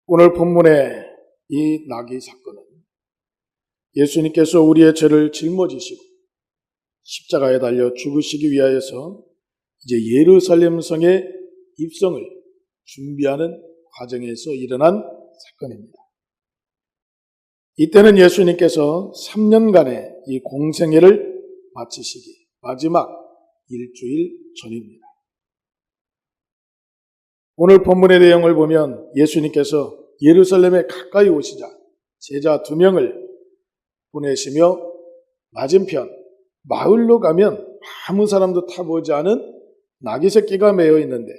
오늘 본문의 이 나귀 사건은 예수님께서 우리의 죄를 짊어지시고 십자가에 달려 죽으시기 위하여서 이제 예루살렘 성의 입성을 준비하는 과정에서 일어난 사건입니다. 이때는 예수님께서 3년간의 이 공생애를 마치시기 마지막 일주일 전입니다. 오늘 본문의 내용을 보면 예수님께서 예루살렘에 가까이 오시자 제자 2명을 보내시며 맞은편 마을로 가면 아무 사람도 타보지 않은 나귀 새끼가 매여 있는데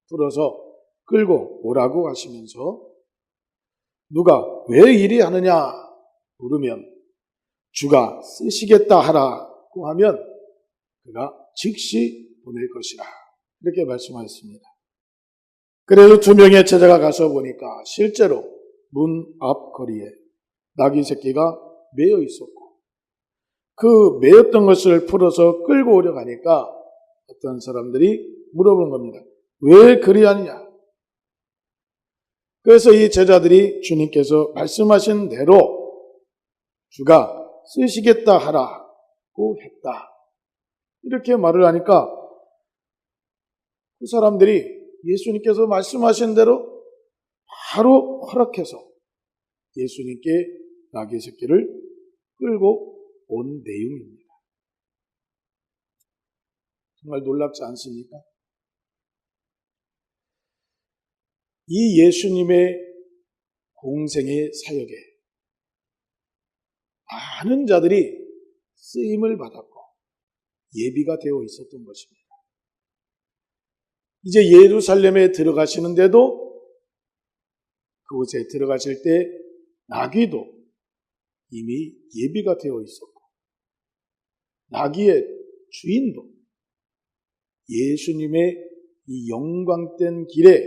풀어서 끌고 오라고 하시면서 누가 왜 이리 하느냐 물으면 주가 쓰시겠다 하라고 하면 그가 즉시 보낼 것이라 이렇게 말씀하셨습니다. 그래서 2명의 제자가 가서 보니까 실제로 문 앞 거리에 나귀 새끼가 매여 있었고 그 매였던 것을 풀어서 끌고 오려 가니까 어떤 사람들이 물어본 겁니다. 왜 그리하느냐? 그래서 이 제자들이 주님께서 말씀하신 대로 주가 쓰시겠다 하라고 했다. 이렇게 말을 하니까 그 사람들이 예수님께서 말씀하신 대로 바로 허락해서 예수님께 나귀 새끼를 끌고 온 내용입니다. 정말 놀랍지 않습니까? 이 예수님의 공생의 사역에 많은 자들이 쓰임을 받았고 예비가 되어 있었던 것입니다. 이제 예루살렘에 들어가시는데도 그곳에 들어가실 때 나귀도 이미 예비가 되어 있었고 나귀의 주인도 예수님의 이 영광된 길에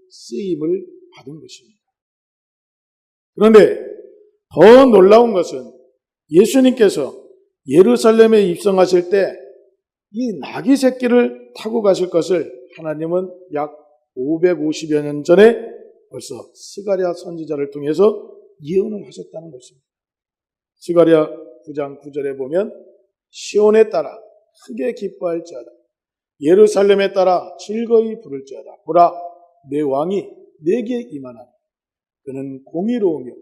쓰임을 받은 것입니다. 그런데 더 놀라운 것은 예수님께서 예루살렘에 입성하실 때 이 나귀 새끼를 타고 가실 것을 하나님은 약 550여 년 전에 벌써 스가랴 선지자를 통해서 예언을 하셨다는 것입니다. 스가랴 9장 9절에 보면 시온에 따라 크게 기뻐할지어다 예루살렘에 따라 즐거이 부를지어다 보라 내 왕이 내게 임하나니 그는 공의로우며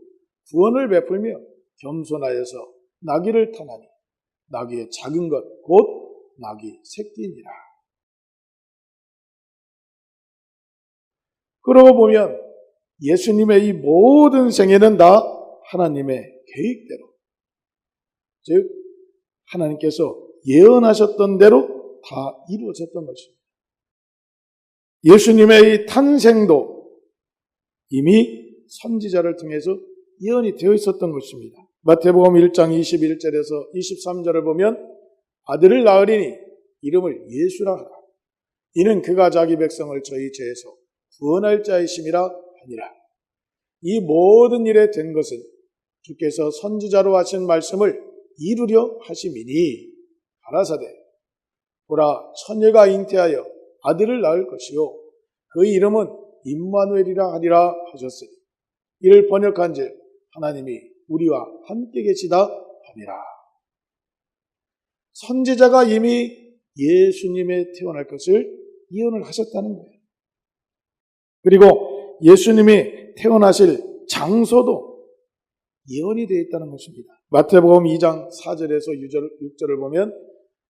구원을 베풀며 겸손하여서 나귀를 타나니 나귀의 작은 것 곧 나귀 새끼니라. 그러고 보면 예수님의 이 모든 생애는 다 하나님의 계획대로 즉 하나님께서 예언하셨던 대로 다 이루어졌던 것입니다. 예수님의 이 탄생도 이미 선지자를 통해서 예언이 되어 있었던 것입니다. 마태복음 1장 21절에서 23절을 보면 아들을 낳으리니 이름을 예수라 하라. 이는 그가 자기 백성을 저희 죄에서 구원할 자이심이라 하니라. 이 모든 일에 된 것은 주께서 선지자로 하신 말씀을 이루려 하심이니 가라사대 보라 처녀가 잉태하여 아들을 낳을 것이요 그 이름은 임마누엘이라 하리라 하셨으니 이를 번역한즉 하나님이 우리와 함께 계시다 하니라. 선지자가 이미 예수님의 태어날 것을 예언을 하셨다는 거예요. 그리고 예수님이 태어나실 장소도 예언이 되어 있다는 것입니다. 마태복음 2장 4절에서 6절을 보면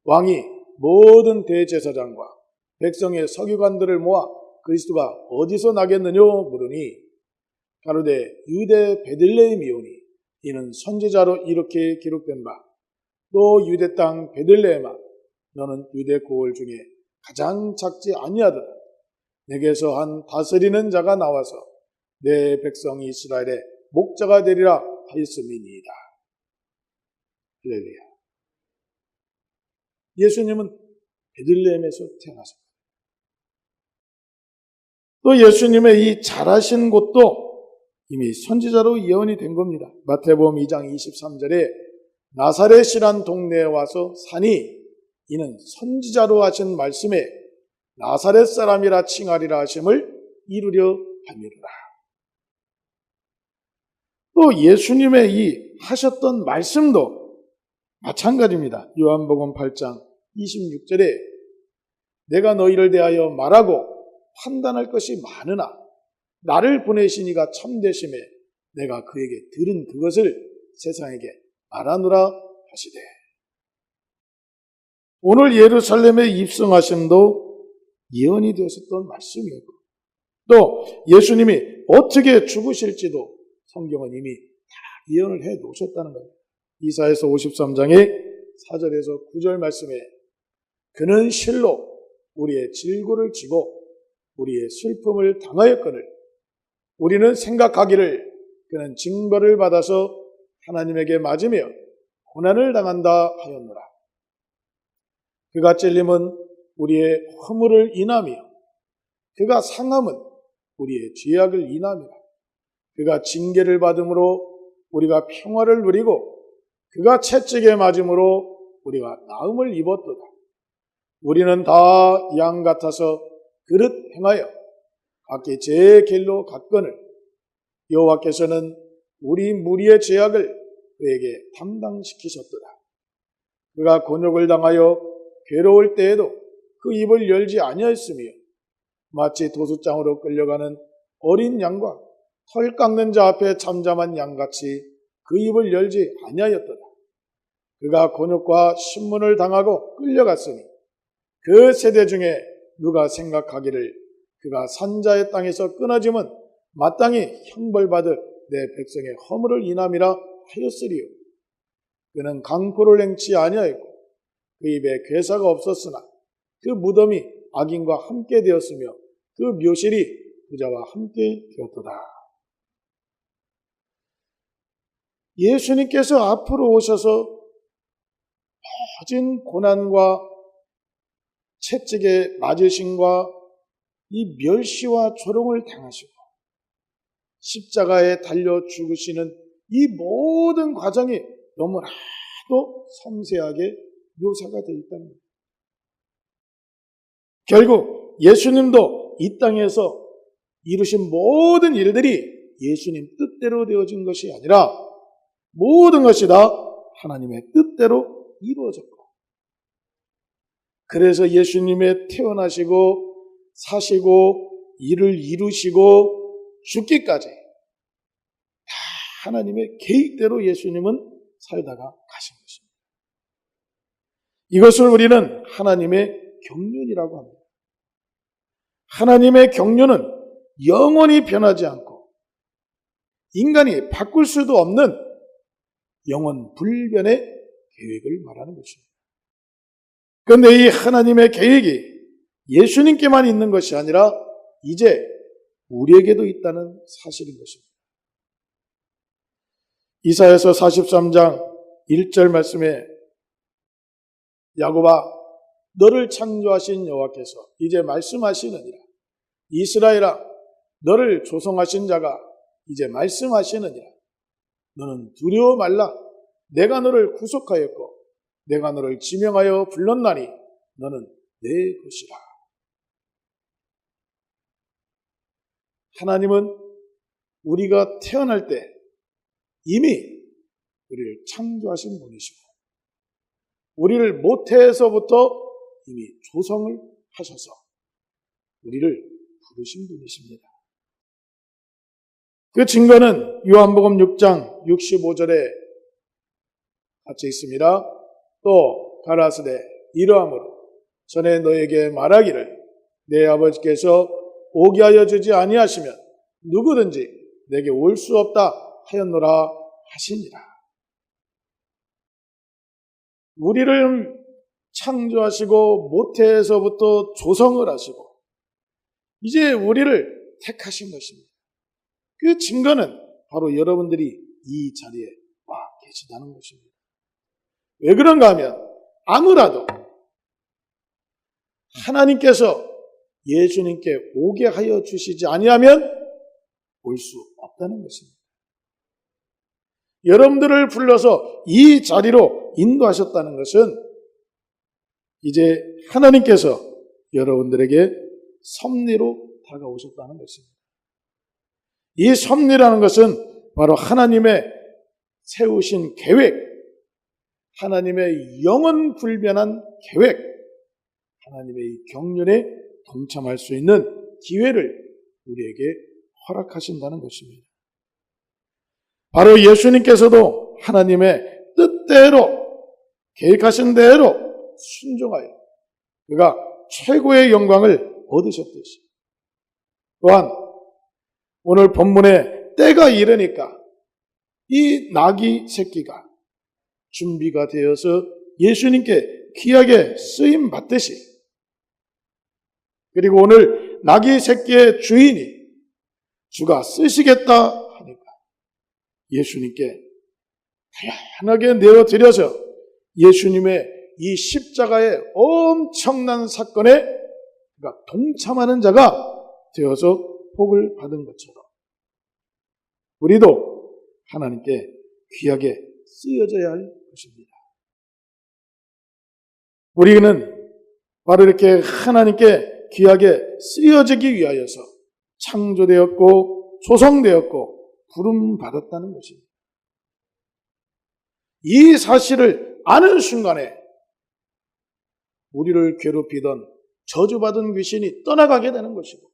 왕이 모든 대제사장과 백성의 서기관들을 모아 그리스도가 어디서 나겠느냐 물으니 가로되 유대 베들레헴이오니 이는 선지자로 이렇게 기록된 바 또 유대 땅 베들레헴아 너는 유대 고을 중에 가장 작지 아니하더라 내게서 한 다스리는 자가 나와서 내 백성 이스라엘의 목자가 되리라 하였음이니이다. 할렐루야. 예수님은 베들레헴에서 태어나셨다. 또 예수님의 이 자라신 곳도 이미 선지자로 예언이 된 겁니다. 마태복음 2장 23절에 나사렛이란 동네에 와서 사니 이는 선지자로 하신 말씀에 나사렛 사람이라 칭하리라 하심을 이루려 함이로라. 또 예수님의 이 하셨던 말씀도 마찬가지입니다. 요한복음 8장 26절에 내가 너희를 대하여 말하고 판단할 것이 많으나 나를 보내시니가 참되심에 내가 그에게 들은 그것을 세상에게 말하노라 하시되. 오늘 예루살렘에 입성하심도 예언이 되었었던 말씀이었고 또 예수님이 어떻게 죽으실지도 성경은 이미 다 예언을 해 놓으셨다는 겁니다. 이사야서 53장의 4절에서 9절 말씀에 그는 실로 우리의 질고를 지고 우리의 슬픔을 당하였거늘 우리는 생각하기를 그는 징벌을 받아서 하나님에게 맞으며 고난을 당한다 하였노라. 그가 찔림은 우리의 허물을 인하며 그가 상함은 우리의 죄악을 인하며 그가 징계를 받음으로 우리가 평화를 누리고 그가 채찍에 맞음으로 우리가 나음을 입었도다. 우리는 다 양 같아서 그릇 행하여 각기 제 길로 갔거늘 여호와께서는 우리 무리의 죄악을 그에게 담당시키셨도다. 그가 곤욕을 당하여 괴로울 때에도 그 입을 열지 아니하였으며 마치 도수장으로 끌려가는 어린 양과 털 깎는 자 앞에 잠잠한 양같이 그 입을 열지 아니하였도다. 그가 곤욕과 신문을 당하고 끌려갔으니 그 세대 중에 누가 생각하기를 그가 산자의 땅에서 끊어짐은 마땅히 형벌받을 내 백성의 허물을 인함이라 하였으리요. 그는 강포를 행치 아니하였고 그 입에 괴사가 없었으나 그 무덤이 악인과 함께 되었으며 그 묘실이 부자와 함께 되었도다. 예수님께서 앞으로 오셔서 모진 고난과 채찍에 맞으심과 이 멸시와 조롱을 당하시고 십자가에 달려 죽으시는 이 모든 과정이 너무나도 섬세하게 묘사가 되어 있다는 겁니다. 결국 예수님도 이 땅에서 이루신 모든 일들이 예수님 뜻대로 되어진 것이 아니라 모든 것이 다 하나님의 뜻대로 이루어졌고 그래서 예수님의 태어나시고 사시고 일을 이루시고 죽기까지 다 하나님의 계획대로 예수님은 살다가 가신 것입니다. 이것을 우리는 하나님의 경륜이라고 합니다. 하나님의 경륜은 영원히 변하지 않고 인간이 바꿀 수도 없는 영원 불변의 계획을 말하는 것입니다. 그런데 이 하나님의 계획이 예수님께만 있는 것이 아니라 이제 우리에게도 있다는 사실인 것입니다. 이사야서 43장 1절 말씀에 야곱아 너를 창조하신 여호와께서 이제 말씀하시느니라. 이스라엘아 너를 조성하신 자가 이제 말씀하시느니라. 너는 두려워 말라. 내가 너를 구속하였고 내가 너를 지명하여 불렀나니 너는 내 것이라. 하나님은 우리가 태어날 때 이미 우리를 창조하신 분이시고 우리를 모태에서부터 이미 조성을 하셔서 우리를 부르신 분이십니다. 그 증거는 요한복음 6장 65절에 같이 있습니다. 또 가라사대 이러함으로 전에 너에게 말하기를 내 아버지께서 오게 하여 주지 아니하시면 누구든지 내게 올 수 없다 하였노라 하시니라. 우리를 창조하시고 모태에서부터 조성을 하시고 이제 우리를 택하신 것입니다. 그 증거는 바로 여러분들이 이 자리에 와 계시다는 것입니다. 왜 그런가 하면 아무라도 하나님께서 예수님께 오게 하여 주시지 아니하면 올 수 없다는 것입니다. 여러분들을 불러서 이 자리로 인도하셨다는 것은 이제 하나님께서 여러분들에게 섭리로 다가오셨다는 것입니다. 이 섭리라는 것은 바로 하나님의 세우신 계획, 하나님의 영원 불변한 계획, 하나님의 이 경륜에 동참할 수 있는 기회를 우리에게 허락하신다는 것입니다. 바로 예수님께서도 하나님의 뜻대로 계획하신 대로 순종하여 그가 최고의 영광을 얻으셨듯이 또한 오늘 본문에 때가 이르니까 이 나귀 새끼가 준비가 되어서 예수님께 귀하게 쓰임 받듯이 그리고 오늘 나귀 새끼의 주인이 주가 쓰시겠다 하니까 예수님께 다양하게 내어드려서 예수님의 이 십자가의 엄청난 사건에 그가 동참하는 자가 되어서 복을 받은 것처럼 우리도 하나님께 귀하게 쓰여져야 할 것입니다. 우리는 바로 이렇게 하나님께 귀하게 쓰여지기 위하여서 창조되었고 조성되었고 부름받았다는 것입니다. 이 사실을 아는 순간에 우리를 괴롭히던 저주받은 귀신이 떠나가게 되는 것이고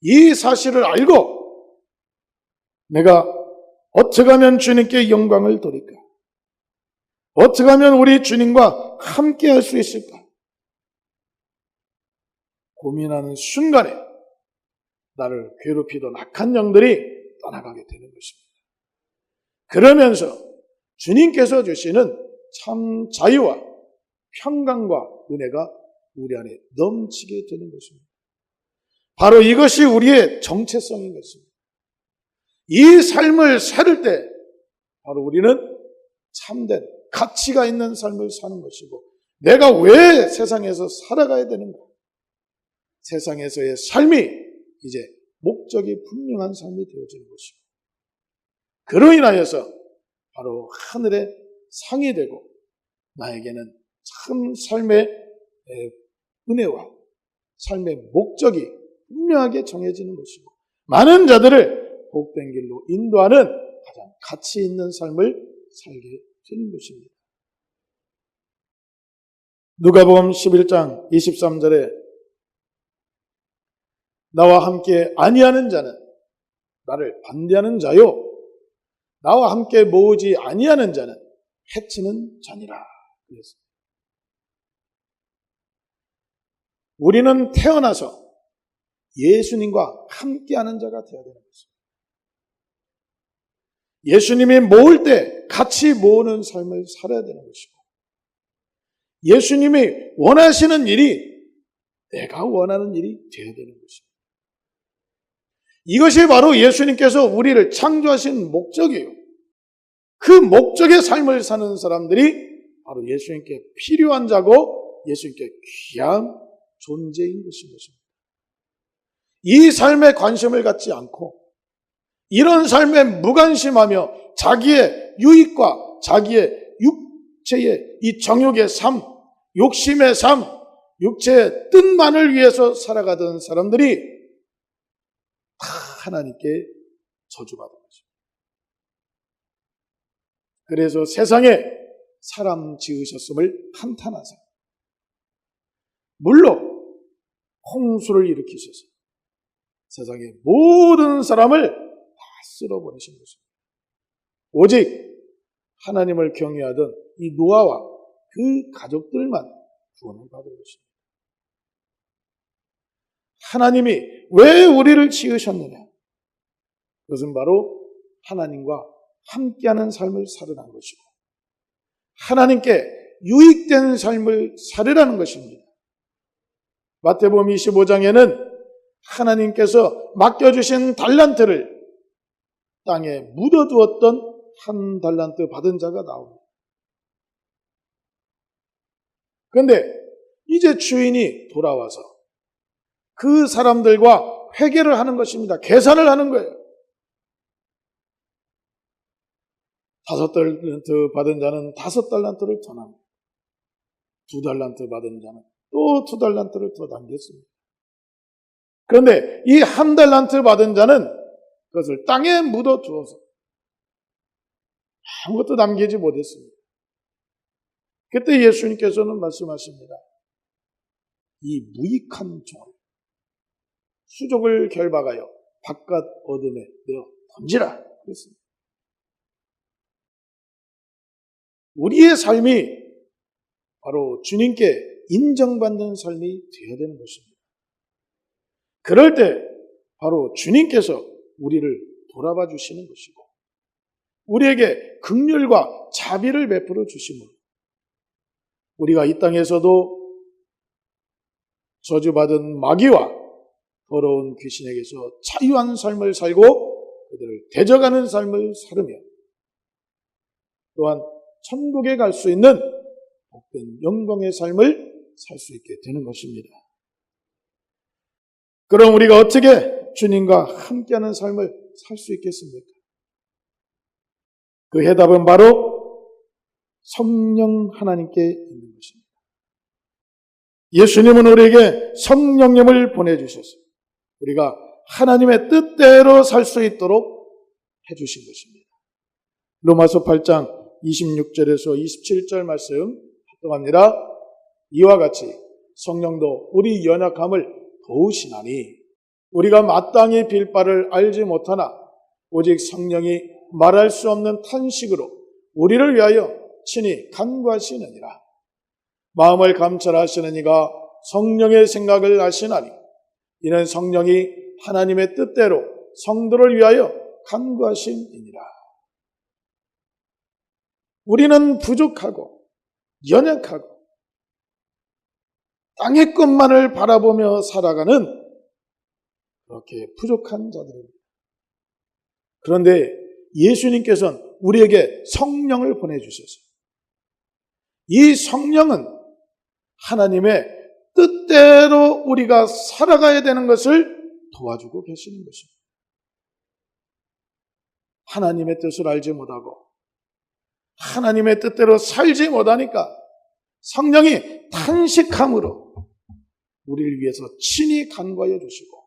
이 사실을 알고 내가 어떻게 하면 주님께 영광을 돌릴까? 어떻게 하면 우리 주님과 함께 할 수 있을까? 고민하는 순간에 나를 괴롭히던 악한 영들이 떠나가게 되는 것입니다. 그러면서 주님께서 주시는 참 자유와 평강과 은혜가 우리 안에 넘치게 되는 것입니다. 바로 이것이 우리의 정체성인 것입니다. 이 삶을 살을 때 바로 우리는 참된 가치가 있는 삶을 사는 것이고 내가 왜 세상에서 살아가야 되는가? 세상에서의 삶이 이제 목적이 분명한 삶이 되어지는 것이고 그로 인하여서 바로 하늘의 상이 되고 나에게는 참 삶의 은혜와 삶의 목적이 분명하게 정해지는 것이고 많은 자들을 복된 길로 인도하는 가장 가치 있는 삶을 살게 되는 것입니다. 누가복음 11장 23절에 나와 함께 아니하는 자는 나를 반대하는 자요 나와 함께 모으지 아니하는 자는 해치는 자니라 그랬습니다. 우리는 태어나서 예수님과 함께하는 자가 되어야 되는 것입니다. 예수님이 모을 때 같이 모으는 삶을 살아야 되는 것이고 예수님이 원하시는 일이 내가 원하는 일이 되어야 되는 것입니다. 이것이 바로 예수님께서 우리를 창조하신 목적이에요. 그 목적의 삶을 사는 사람들이 바로 예수님께 필요한 자고 예수님께 귀한 존재인 것입니다. 이 삶에 관심을 갖지 않고 이런 삶에 무관심하며 자기의 유익과 자기의 육체의 이 정욕의 삶, 욕심의 삶, 육체의 뜻만을 위해서 살아가던 사람들이 다 하나님께 저주받은 것입니다. 그래서 세상에 사람 지으셨음을 한탄하세요. 물론 홍수를 일으키셔서 세상의 모든 사람을 다 쓸어버리신 것입니다. 오직 하나님을 경외하던 이 노아와 그 가족들만 구원을 받은 것입니다. 하나님이 왜 우리를 지으셨느냐? 그것은 바로 하나님과 함께하는 삶을 살으라는 것이고 하나님께 유익된 삶을 살으라는 것입니다. 마태복음 25장에는 하나님께서 맡겨주신 달란트를 땅에 묻어두었던 한 달란트 받은 자가 나옵니다. 그런데 이제 주인이 돌아와서 그 사람들과 회개를 하는 것입니다. 계산을 하는 거예요. 5달란트 받은 자는 5달란트를 더 남깁니다. 2달란트 받은 자는 또 2달란트를 더 남겼습니다. 그런데 이 1달란트 받은 자는 그것을 땅에 묻어두어서 아무것도 남기지 못했습니다. 그때 예수님께서는 말씀하십니다. 이 무익한 종을 수족을 결박하여 바깥 어둠에 내어 던지라 그랬습니다. 우리의 삶이 바로 주님께 인정받는 삶이 되어야 되는 것입니다. 그럴 때 바로 주님께서 우리를 돌아봐 주시는 것이고 우리에게 긍휼과 자비를 베풀어 주심으로 우리가 이 땅에서도 저주받은 마귀와 더러운 귀신에게서 자유한 삶을 살고 그들을 대적하는 삶을 살으며 또한 천국에 갈 수 있는 복된 영광의 삶을 살 수 있게 되는 것입니다. 그럼 우리가 어떻게 주님과 함께하는 삶을 살 수 있겠습니까? 그 해답은 바로 성령 하나님께 있는 것입니다. 예수님은 우리에게 성령님을 보내주셔서 우리가 하나님의 뜻대로 살 수 있도록 해주신 것입니다. 로마서 8장 26절에서 27절 말씀 합독합니다. 이와 같이 성령도 우리 연약함을 도우시나니 우리가 마땅히 빌 바를 알지 못하나 오직 성령이 말할 수 없는 탄식으로 우리를 위하여 친히 간구하시느니라. 마음을 감찰하시는 이가 성령의 생각을 아시나니 이는 성령이 하나님의 뜻대로 성도를 위하여 간구하심이니라. 우리는 부족하고 연약하고 땅의 것만을 바라보며 살아가는 그렇게 부족한 자들입니다. 그런데 예수님께서는 우리에게 성령을 보내주셔서 이 성령은 하나님의 뜻대로 우리가 살아가야 되는 것을 도와주고 계시는 것입니다. 하나님의 뜻을 알지 못하고 하나님의 뜻대로 살지 못하니까 성령이 탄식함으로 우리를 위해서 친히 간구하여 주시고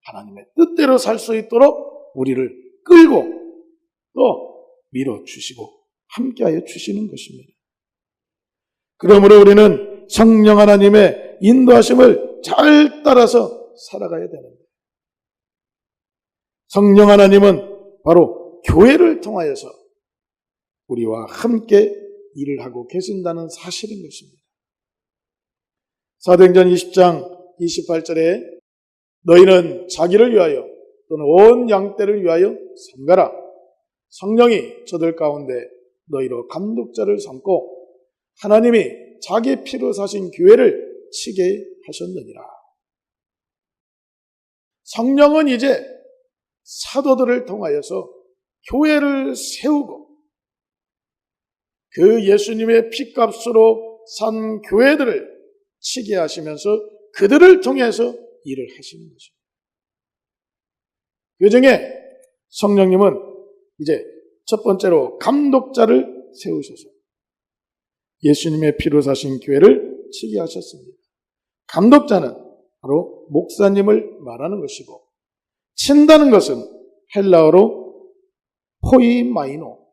하나님의 뜻대로 살 수 있도록 우리를 끌고 또 밀어주시고 함께하여 주시는 것입니다. 그러므로 우리는 성령 하나님의 인도하심을 잘 따라서 살아가야 되는데 성령 하나님은 바로 교회를 통하여서 우리와 함께 일을 하고 계신다는 사실인 것입니다. 사도행전 20장 28절에 너희는 자기를 위하여 또는 온 양떼를 위하여 삼가라. 성령이 저들 가운데 너희로 감독자를 삼고 하나님이 자기 피로 사신 교회를 치게 하셨느니라. 성령은 이제 사도들을 통하여서 교회를 세우고 그 예수님의 피값으로 산 교회들을 치게 하시면서 그들을 통해서 일을 하시는 것입니다. 그 중에 성령님은 이제 첫 번째로 감독자를 세우셔서 예수님의 피로 사신 교회를 치게 하셨습니다. 감독자는 바로 목사님을 말하는 것이고 친다는 것은 헬라어로 포이마이노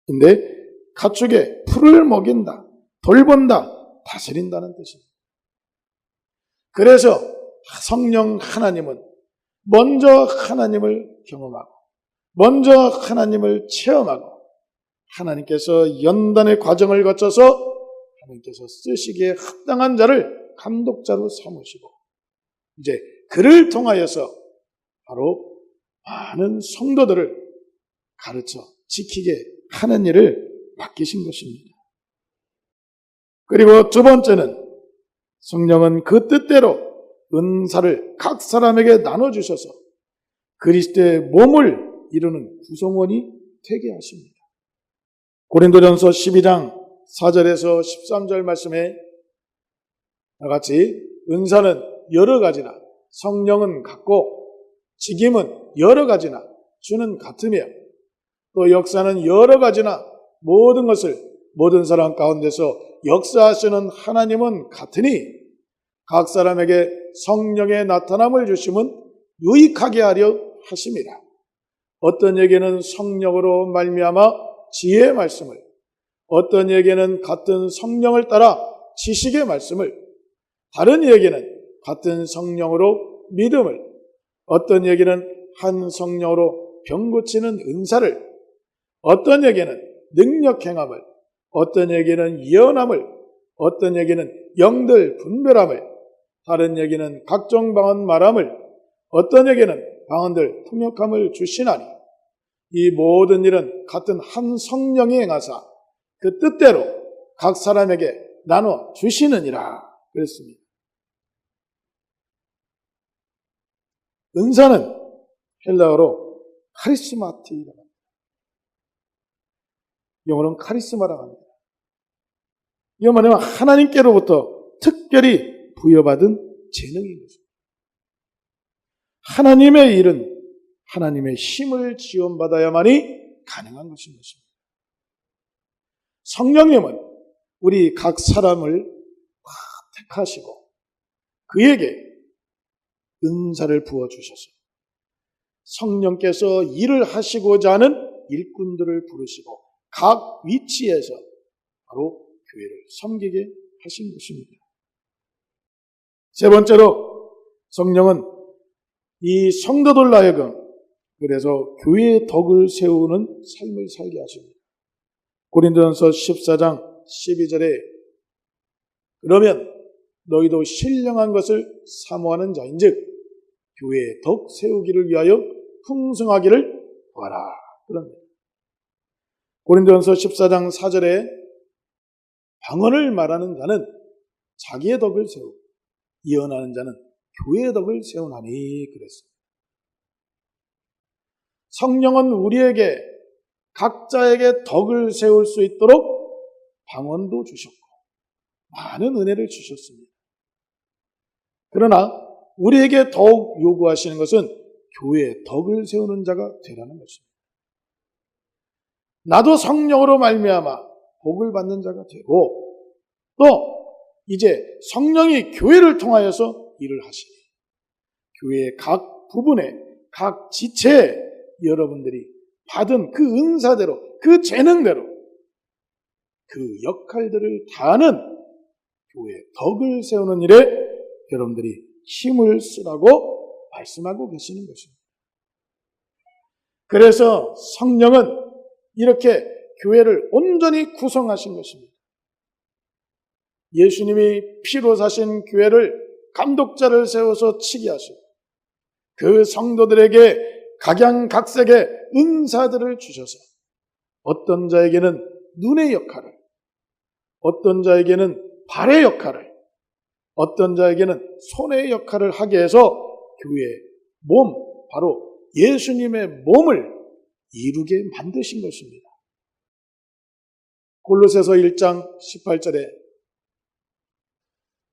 근데 가축에 풀을 먹인다, 돌본다, 다스린다는 뜻입니다. 그래서 성령 하나님은 먼저 하나님을 경험하고 먼저 하나님을 체험하고 하나님께서 연단의 과정을 거쳐서 하나님께서 쓰시기에 합당한 자를 감독자로 삼으시고 이제 그를 통하여서 바로 많은 성도들을 가르쳐 지키게 하는 일을 맡기신 것입니다. 그리고 두 번째는 성령은 그 뜻대로 은사를 각 사람에게 나눠주셔서 그리스도의 몸을 이루는 구성원이 되게 하십니다. 고린도전서 12장 4절에서 13절 말씀에 나같이 은사는 여러 가지나 성령은 같고 직임은 여러 가지나 주는 같으며 또 역사는 여러 가지나 모든 것을 모든 사람 가운데서 역사하시는 하나님은 같으니 각 사람에게 성령의 나타남을 주심은 유익하게 하려 하심이라. 어떤 에게는 성령으로 말미암아 지혜의 말씀을, 어떤 에게는 같은 성령을 따라 지식의 말씀을, 다른 이에게는 같은 성령으로 믿음을, 어떤 이에게는 한 성령으로 병 고치는 은사를, 어떤 이에게는 능력 행함을, 어떤 이에게는 예언함을, 어떤 이에게는 영들 분별함을, 다른 이에게는 각종 방언 말함을, 어떤 이에게는 방언들 통역함을 주시나니 이 모든 일은 같은 한 성령이 행하사 그 뜻대로 각 사람에게 나눠 주시느니라 그랬습니다. 은사는 헬라어로 카리스마티라고 합니다. 영어로는 카리스마라고 합니다. 이거 뭐냐면 하나님께로부터 특별히 부여받은 재능인 것입니다. 하나님의 일은 하나님의 힘을 지원받아야만이 가능한 것인 것입니다. 성령님은 우리 각 사람을 택하시고 그에게 은사를 부어주셔서 성령께서 일을 하시고자 하는 일꾼들을 부르시고 각 위치에서 바로 교회를 섬기게 하신 것입니다. 세 번째로 성령은 이 성도들 하여금 그래서 교회의 덕을 세우는 삶을 살게 하십니다. 고린도전서 14장 12절에 그러면 너희도 신령한 것을 사모하는 자인즉 교회의 덕 세우기를 위하여 풍성하기를 구하라. 그럽니다. 고린도전서 14장 4절에 방언을 말하는 자는 자기의 덕을 세우고 예언하는 자는 교회의 덕을 세우나니 그랬습니다. 성령은 우리에게 각자에게 덕을 세울 수 있도록 방언도 주셨고 많은 은혜를 주셨습니다. 그러나 우리에게 더욱 요구하시는 것은 교회의 덕을 세우는 자가 되라는 것입니다. 나도 성령으로 말미암아 복을 받는 자가 되고 또 이제 성령이 교회를 통하여서 일을 하시니 교회의 각 부분에 각 지체에 여러분들이 받은 그 은사대로 그 재능대로 그 역할들을 다하는 교회의 덕을 세우는 일에 여러분들이 힘을 쓰라고 말씀하고 계시는 것입니다. 그래서 성령은 이렇게 교회를 온전히 구성하신 것입니다. 예수님이 피로 사신 교회를 감독자를 세워서 치게 하시고 그 성도들에게 각양각색의 은사들을 주셔서 어떤 자에게는 눈의 역할을, 어떤 자에게는 발의 역할을, 어떤 자에게는 손의 역할을 하게 해서 교회의 몸, 바로 예수님의 몸을 이루게 만드신 것입니다. 골로새서 1장 18절에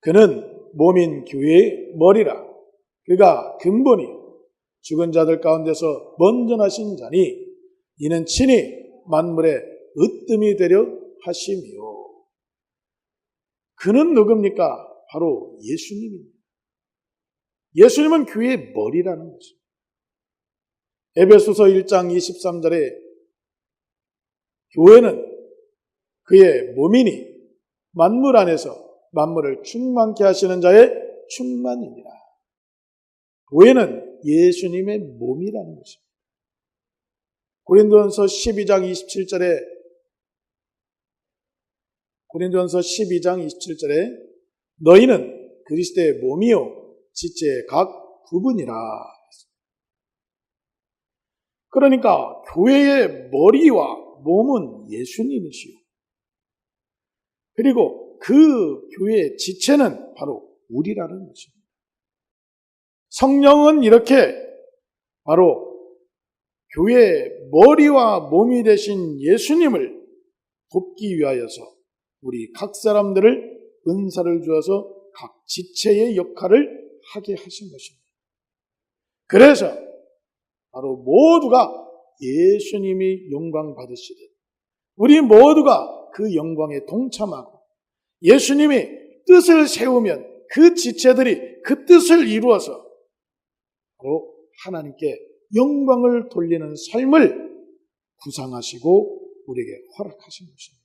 그는 몸인 교회의 머리라 그가 근본이 죽은 자들 가운데서 먼저 나신 자니 이는 친히 만물의 으뜸이 되려 하심이요. 그는 누굽니까? 바로 예수님입니다. 예수님은 교회의 머리라는 것입니다. 에베소서 1장 23절에 교회는 그의 몸이니 만물 안에서 만물을 충만케 하시는 자의 충만이니라. 교회는 예수님의 몸이라는 것입니다. 고린도전서 12장 27절에 너희는 그리스도의 몸이요 지체의 각 부분이라. 그러니까 교회의 머리와 몸은 예수님이시요. 그리고 그 교회의 지체는 바로 우리라는 것입니다. 성령은 이렇게 바로 교회의 머리와 몸이 되신 예수님을 돕기 위하여서 우리 각 사람들을 은사를 주어서 각 지체의 역할을 하게 하신 것입니다. 그래서 바로 모두가 예수님이 영광 받으시듯 우리 모두가 그 영광에 동참하고 예수님이 뜻을 세우면 그 지체들이 그 뜻을 이루어서 바로 하나님께 영광을 돌리는 삶을 구상하시고 우리에게 허락하신 것입니다.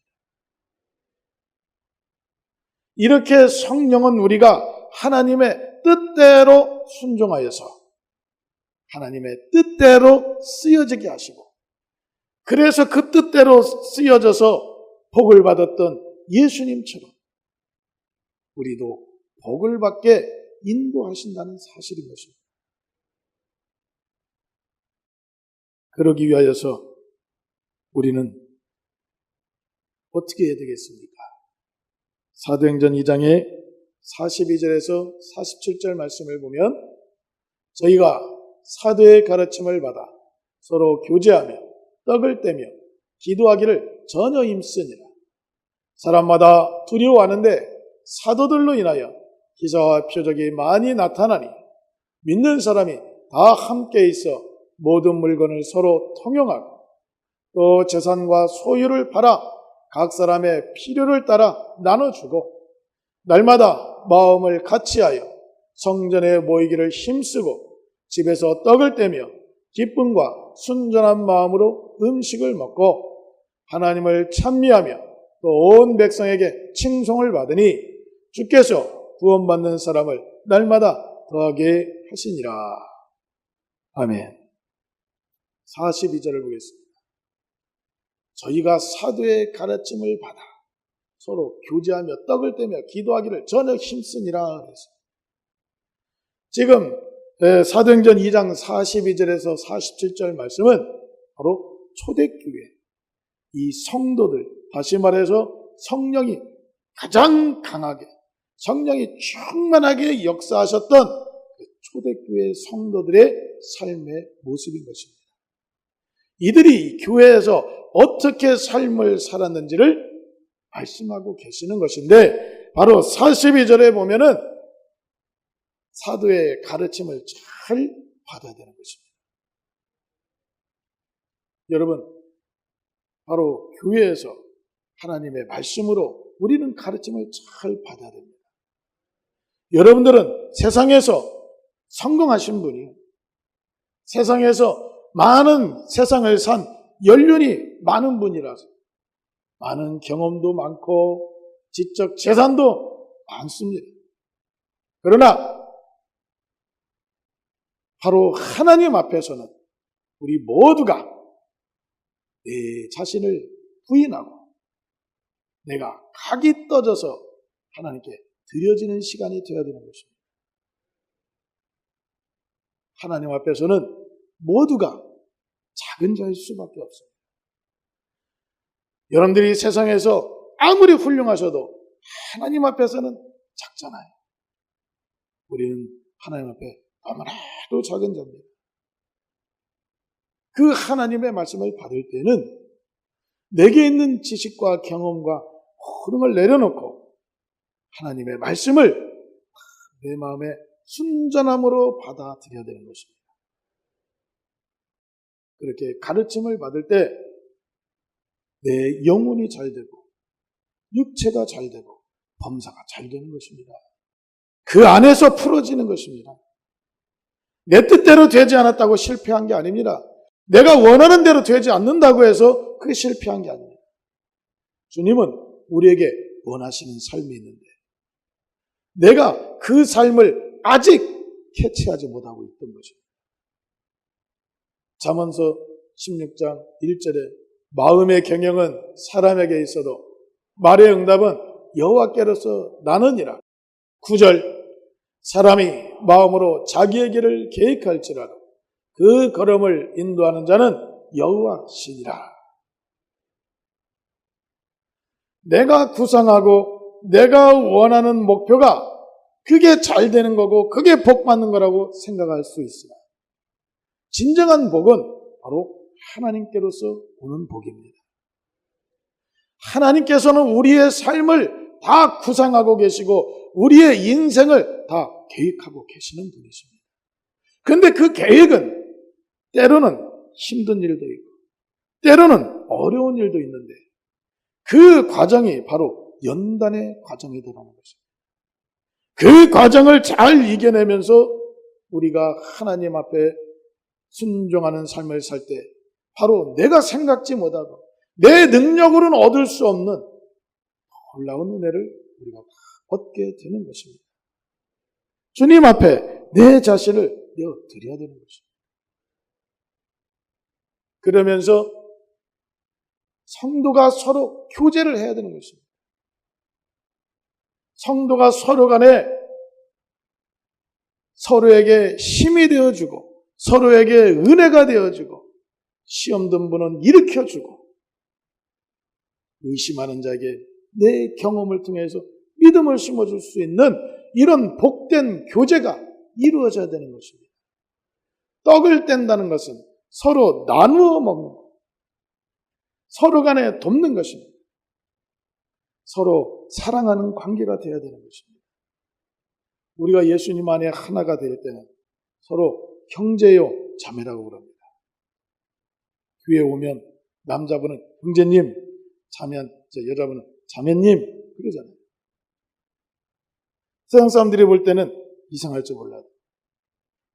이렇게 성령은 우리가 하나님의 뜻대로 순종하여서 하나님의 뜻대로 쓰여지게 하시고, 그래서 그 뜻대로 쓰여져서 복을 받았던 예수님처럼 우리도 복을 받게 인도하신다는 사실인 것입니다. 그러기 위하여서 우리는 어떻게 해야 되겠습니까? 사도행전 2장의 42절에서 47절 말씀을 보면, 저희가 사도의 가르침을 받아 서로 교제하며 떡을 떼며 기도하기를 전혀 힘쓰니라. 사람마다 두려워하는데 사도들로 인하여 기사와 표적이 많이 나타나니 믿는 사람이 다 함께 있어 모든 물건을 서로 통용하고 또 재산과 소유를 팔아 각 사람의 필요를 따라 나눠주고 날마다 마음을 같이하여 성전에 모이기를 힘쓰고 집에서 떡을 떼며 기쁨과 순전한 마음으로 음식을 먹고 하나님을 찬미하며 또 온 백성에게 칭송을 받으니 주께서 구원받는 사람을 날마다 더하게 하시니라. 아멘. 42절을 보겠습니다. 저희가 사도의 가르침을 받아 서로 교제하며 떡을 떼며 기도하기를 전혀 힘쓰니라 그랬습니다. 지금 사도행전 2장 42절에서 47절 말씀은 바로 초대교회, 이 성도들, 다시 말해서 성령이 가장 강하게, 성령이 충만하게 역사하셨던 그 초대교회 성도들의 삶의 모습인 것입니다. 이들이 교회에서 어떻게 삶을 살았는지를 말씀하고 계시는 것인데, 바로 42절에 보면은 사도의 가르침을 잘 받아야 되는 것입니다. 여러분, 바로 교회에서 하나님의 말씀으로 우리는 가르침을 잘 받아야 됩니다. 여러분들은 세상에서 성공하신 분이에요. 세상에서 많은 세상을 산 연륜이 많은 분이라서 많은 경험도 많고 지적 재산도 많습니다. 그러나 바로 하나님 앞에서는 우리 모두가 내 자신을 부인하고 내가 각이 떠져서 하나님께 드려지는 시간이 되어야 되는 것입니다. 하나님 앞에서는 모두가 작은 자일 수밖에 없습니다. 여러분들이 세상에서 아무리 훌륭하셔도 하나님 앞에서는 작잖아요. 우리는 하나님 앞에 너무나도 작은 자입니다. 그 하나님의 말씀을 받을 때는 내게 있는 지식과 경험과 모든 걸 내려놓고 하나님의 말씀을 내 마음에 순전함으로 받아들여야 되는 것입니다. 그렇게 가르침을 받을 때 내 영혼이 잘 되고 육체가 잘 되고 범사가 잘 되는 것입니다. 그 안에서 풀어지는 것입니다. 내 뜻대로 되지 않았다고 실패한 게 아닙니다. 내가 원하는 대로 되지 않는다고 해서 그게 실패한 게 아닙니다. 주님은 우리에게 원하시는 삶이 있는데 내가 그 삶을 아직 캐치하지 못하고 있던 것입니다. 잠언서 16장 1절에 마음의 경영은 사람에게 있어도 말의 응답은 여호와께로서 나느니라. 9절 사람이 마음으로 자기의 길을 계획할지라도 그 걸음을 인도하는 자는 여호와시니라. 내가 구상하고 내가 원하는 목표가 그게 잘 되는 거고 그게 복 받는 거라고 생각할 수 있으나 진정한 복은 바로 하나님께로서 오는 복입니다. 하나님께서는 우리의 삶을 다 구상하고 계시고 우리의 인생을 다 계획하고 계시는 분이십니다. 그런데 그 계획은 때로는 힘든 일도 있고 때로는 어려운 일도 있는데 그 과정이 바로 연단의 과정이 들어가는 것입니다. 그 과정을 잘 이겨내면서 우리가 하나님 앞에 순종하는 삶을 살 때 바로 내가 생각지 못하고 내 능력으로는 얻을 수 없는 놀라운 은혜를 우리가 얻게 되는 것입니다. 주님 앞에 내 자신을 내어드려야 되는 것입니다. 그러면서 성도가 서로 교제를 해야 되는 것입니다. 성도가 서로 간에 서로에게 힘이 되어주고 서로에게 은혜가 되어주고 시험 든 분은 일으켜주고 의심하는 자에게 내 경험을 통해서 믿음을 심어줄 수 있는 이런 복된 교제가 이루어져야 되는 것입니다. 떡을 뗀다는 것은 서로 나누어 먹는 것, 서로 간에 돕는 것입니다. 서로 사랑하는 관계가 되어야 되는 것입니다. 우리가 예수님 안에 하나가 될 때는 서로 형제요 자매라고 그럽니다. 교회에 오면 남자분은 형제님, 여자분은 자매님 그러잖아요. 세상 사람들이 볼 때는 이상할지 몰라도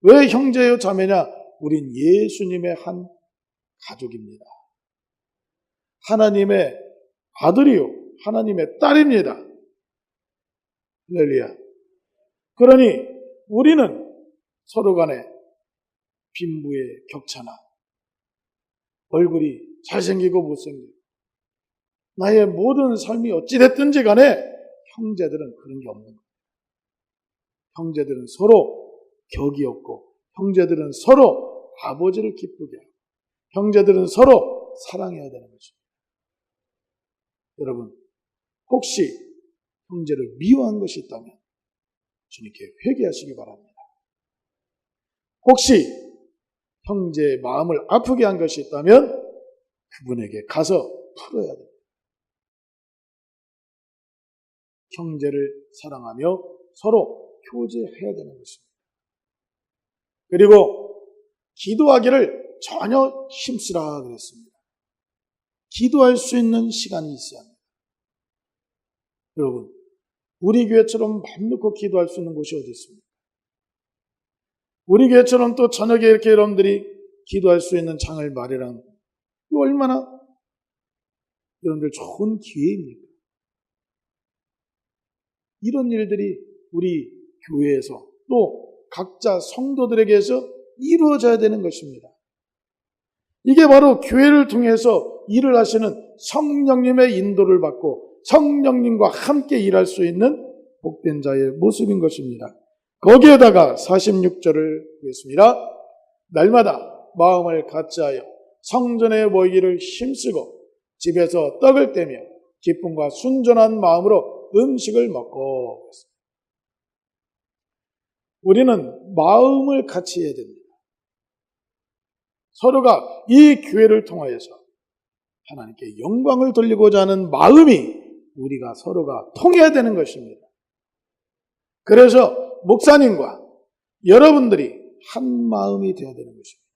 왜 형제요 자매냐? 우린 예수님의 한 가족입니다. 하나님의 아들이요 하나님의 딸입니다. 할렐루야. 그러니 우리는 서로 간에 빈부의 격차나 얼굴이 잘생기고 못생기고 나의 모든 삶이 어찌됐든지 간에 형제들은 그런 게 없는 거예요. 형제들은 서로 격이 없고 형제들은 서로 아버지를 기쁘게 하고 형제들은 서로 사랑해야 되는 것입니다. 여러분 혹시 형제를 미워한 것이 있다면 주님께 회개하시기 바랍니다. 혹시 형제의 마음을 아프게 한 것이 있다면 그분에게 가서 풀어야 됩니다. 형제를 사랑하며 서로 교제해야 되는 것입니다. 그리고 기도하기를 전혀 힘쓰라 그랬습니다. 기도할 수 있는 시간이 있어야 합니다. 여러분, 우리 교회처럼 맘 놓고 기도할 수 있는 곳이 어디 있습니까? 우리 교회처럼 또 저녁에 이렇게 여러분들이 기도할 수 있는 장을 마련한 얼마나 여러분들 좋은 기회입니까? 이런 일들이 우리 교회에서 또 각자 성도들에게서 이루어져야 되는 것입니다. 이게 바로 교회를 통해서 일을 하시는 성령님의 인도를 받고 성령님과 함께 일할 수 있는 복된 자의 모습인 것입니다. 거기에다가 46절을 보겠습니다. 날마다 마음을 같이하여 성전에 모이기를 힘쓰고 집에서 떡을 떼며 기쁨과 순전한 마음으로 음식을 먹고. 우리는 마음을 같이 해야 됩니다. 서로가 이 교회를 통하여서 하나님께 영광을 돌리고자 하는 마음이 우리가 서로가 통해야 되는 것입니다. 그래서 목사님과 여러분들이 한 마음이 되어야 되는 것입니다.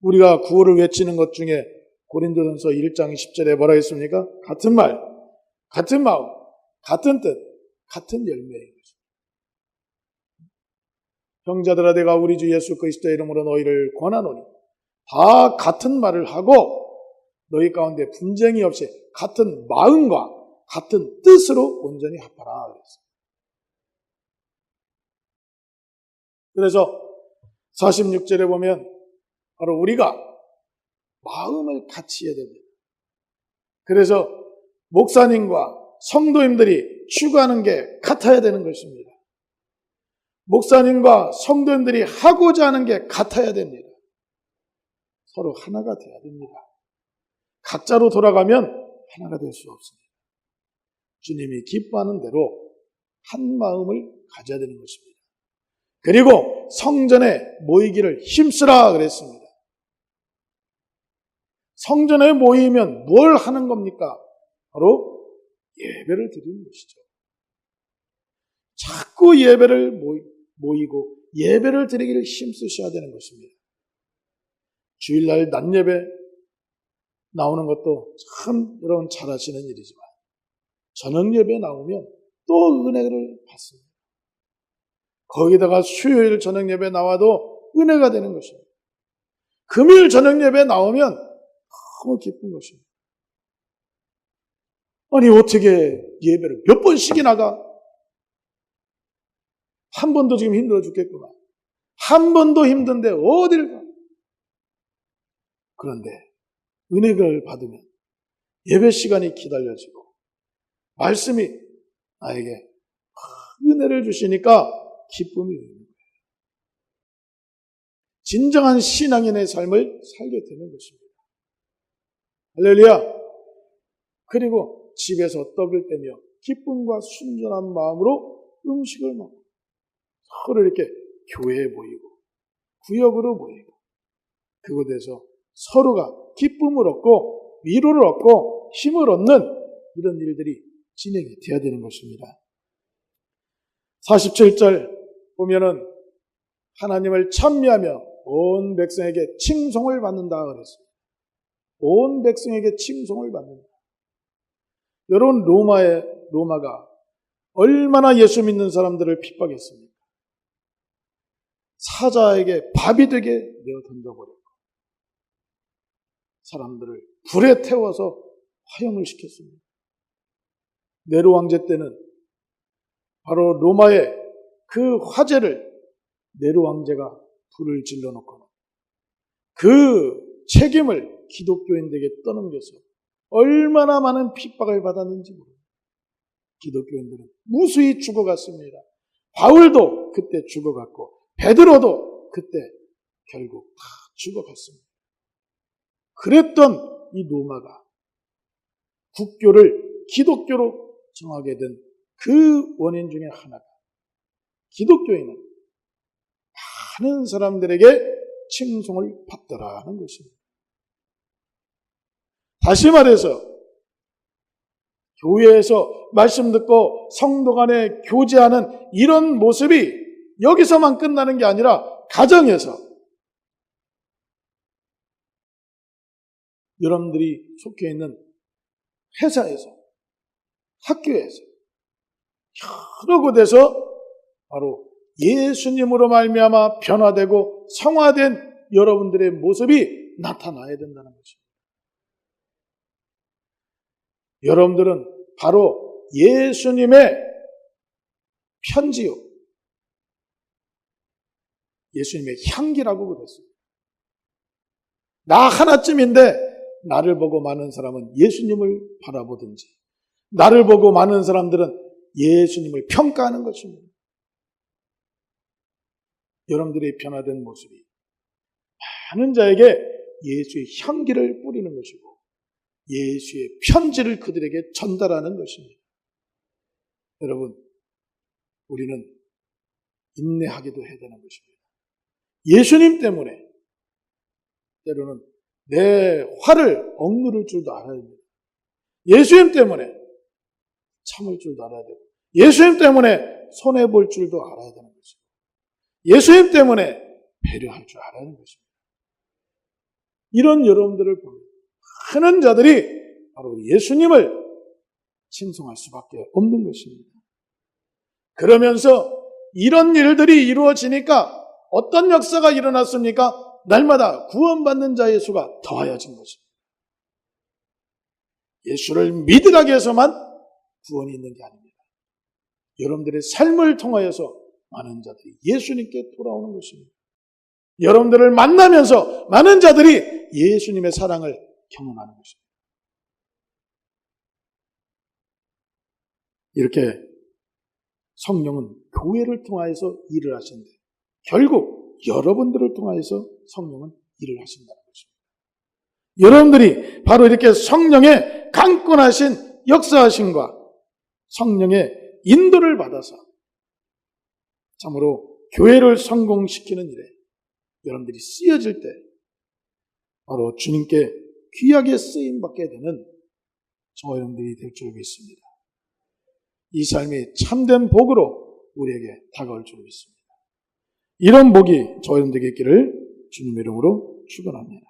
우리가 구호를 외치는 것 중에 고린도전서 1장 10절에 뭐라 했습니까? 같은 말, 같은 마음, 같은 뜻, 같은 열매인 것입니다. 형제들아 내가 우리 주 예수 그리스도의 이름으로 너희를 권하노니 다 같은 말을 하고 너희 가운데 분쟁이 없이 같은 마음과 같은 뜻으로 온전히 합하라 그랬어요. 그래서 46절에 보면 바로 우리가 마음을 같이 해야 됩니다. 그래서 목사님과 성도님들이 추구하는 게 같아야 되는 것입니다. 목사님과 성도님들이 하고자 하는 게 같아야 됩니다. 서로 하나가 돼야 됩니다. 각자로 돌아가면 하나가 될 수 없습니다. 주님이 기뻐하는 대로 한 마음을 가져야 되는 것입니다. 그리고 성전에 모이기를 힘쓰라 그랬습니다. 성전에 모이면 뭘 하는 겁니까? 바로 예배를 드리는 것이죠. 자꾸 예배를 모이고 예배를 드리기를 힘쓰셔야 되는 것입니다. 주일날 낮예배 나오는 것도 참 여러분 잘 하시는 일이지만 저녁 예배 나오면 또 은혜를 받습니다. 거기다가 수요일 저녁 예배 나와도 은혜가 되는 것입니다. 금요일 저녁 예배 나오면 너무 기쁜 것입니다. 아니 어떻게 예배를 몇 번씩이나 가? 한 번도 지금 힘들어 죽겠구나. 한 번도 힘든데 어딜 가? 그런데 은혜를 받으면 예배 시간이 기다려지고 말씀이 나에게 은혜를 주시니까 기쁨이 있는 거예요. 진정한 신앙인의 삶을 살게 되는 것입니다. 할렐루야. 그리고 집에서 떡을 떼며 기쁨과 순전한 마음으로 음식을 먹고 서로 이렇게 교회에 모이고 구역으로 모이고 그곳에서 서로가 기쁨을 얻고 위로를 얻고 힘을 얻는 이런 일들이 진행이 되어야 되는 것입니다. 47절 보면은 하나님을 찬미하며 온 백성에게 칭송을 받는다 그랬어요. 온 백성에게 칭송을 받는다. 여러분 로마가 얼마나 예수 믿는 사람들을 핍박했습니까? 사자에게 밥이 되게 내어 던져버렸고 사람들을 불에 태워서 화형을 시켰습니다. 네로 왕제 때는 바로 로마의 그 화재를 네로 왕제가 불을 질러놓고 그 책임을 기독교인들에게 떠넘겨서 얼마나 많은 핍박을 받았는지 모릅니다. 기독교인들은 무수히 죽어갔습니다. 바울도 그때 죽어갔고 베드로도 그때 결국 다 죽어갔습니다. 그랬던 이 로마가 국교를 기독교로 정하게 된 그 원인 중에 하나가 기독교인은 많은 사람들에게 칭송을 받더라는 것입니다. 다시 말해서 교회에서 말씀 듣고 성도 간에 교제하는 이런 모습이 여기서만 끝나는 게 아니라 가정에서 여러분들이 속해 있는 회사에서 학교에서 여러 곳에서 바로 예수님으로 말미암아 변화되고 성화된 여러분들의 모습이 나타나야 된다는 것입니다. 여러분들은 바로 예수님의 편지요. 예수님의 향기라고 그랬습니다. 나 하나쯤인데 나를 보고 많은 사람은 예수님을 바라보든지 나를 보고 많은 사람들은 예수님을 평가하는 것입니다. 여러분들의 변화된 모습이 많은 자에게 예수의 향기를 뿌리는 것이고 예수의 편지를 그들에게 전달하는 것입니다. 여러분, 우리는 인내하기도 해야 되는 것입니다. 예수님 때문에 때로는 내 화를 억누를 줄도 알아야 됩니다. 예수님 때문에 참을 줄도 알아야 되고 예수님 때문에 손해볼 줄도 알아야 되는 것입니다. 예수님 때문에 배려할 줄 알아야 하는 것입니다. 이런 여러분들을 보면 많은 자들이 바로 예수님을 칭송할 수밖에 없는 것입니다. 그러면서 이런 일들이 이루어지니까 어떤 역사가 일어났습니까? 날마다 구원받는 자의 수가 더하여진 것입니다. 예수를 믿으라고 해서만 구원이 있는 게 아닙니다. 여러분들의 삶을 통하여서 많은 자들이 예수님께 돌아오는 것입니다. 여러분들을 만나면서 많은 자들이 예수님의 사랑을 경험하는 것입니다. 이렇게 성령은 교회를 통하여서 일을 하신데 결국 여러분들을 통하여서 성령은 일을 하신다는 것입니다. 여러분들이 바로 이렇게 성령의 강권하신 역사하심과 성령의 인도를 받아서 참으로 교회를 성공시키는 일에 여러분들이 쓰여질 때 바로 주님께 귀하게 쓰임받게 되는 저와 여러분들이 될 줄 믿습니다. 이 삶이 참된 복으로 우리에게 다가올 줄 믿습니다. 이런 복이 저와 여러분들에게 있기를 주님의 이름으로 축원합니다.